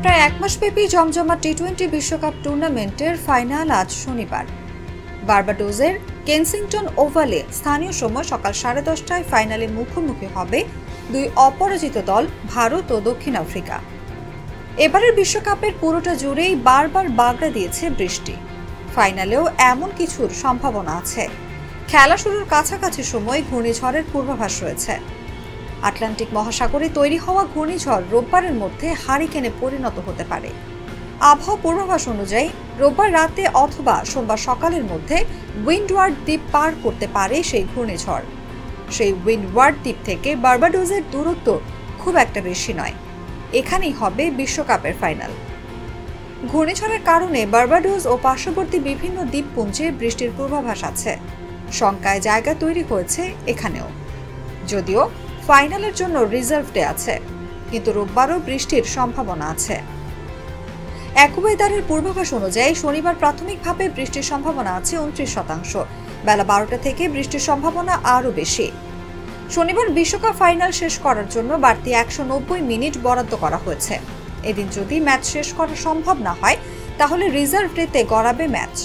প্রায় এক মাসব্যাপী জমজমা টি-20 বিশ্বকাপ টুর্নামেন্টের ফাইনাল আজ শনিবার বার্বাডোসের কেনসিংটন ওভালে স্থানীয় সময় সকাল 10:30টায় ফাইনালে মুখোমুখি হবে দুই অপরাজিত দল ভারত ও দক্ষিণ আফ্রিকা। এবারের বিশ্বকাপের পুরোটা জুড়েই বারবার বাগড়া দিয়েছে বৃষ্টি। ফাইনালেও এমন কিছুর সম্ভাবনা আছে। খেলা শুরুর কাছাকাছি সময় ঘূর্ণিঝড়ের পূর্বাভাস রয়েছে। আটলান্টিক মহাসাগরে তৈরি হওয়া ঘূর্ণিঝড় রোববারের মধ্যে হারিকেনে পরিণত হতে পারে। আবহাওয়া পূর্বাভাস অনুযায়ী রোববার রাতে অথবা সোমবার সকালের মধ্যে উইন্ডওয়ার্ড দ্বীপ পার করতে পারে সেই ঘূর্ণিঝড়। সেই উইন্ডওয়ার্ড দ্বীপ থেকে বার্বাডোসের দূরত্ব খুব একটা বেশি নয়। এখানেই হবে বিশ্বকাপের ফাইনাল। ঘূর্ণিঝড়ের কারণে বার্বাডোস ও পার্শ্ববর্তী বিভিন্ন দ্বীপপুঞ্জে বৃষ্টির পূর্বাভাস আছে। শঙ্কায় জায়গা তৈরি হয়েছে এখানেও। যদিও ফাইনালের জন্য রিজার্ভ ডে আছে, কিন্তু রোববারও বৃষ্টির সম্ভাবনা আছে। অ্যাকুওয়েদারের পূর্বাভাস অনুযায়ী শনিবার প্রাথমিকভাবে বৃষ্টির সম্ভাবনা আছে 29%। বেলা 12টা থেকে বৃষ্টির সম্ভাবনা আরও বেশি। শনিবার বিশ্বকাপ ফাইনাল শেষ করার জন্য বাড়তি 190 মিনিট বরাদ্দ করা হয়েছে। এদিন যদি ম্যাচ শেষ করা সম্ভব না হয়, তাহলে রিজার্ভ ডেতে গড়াবে ম্যাচ।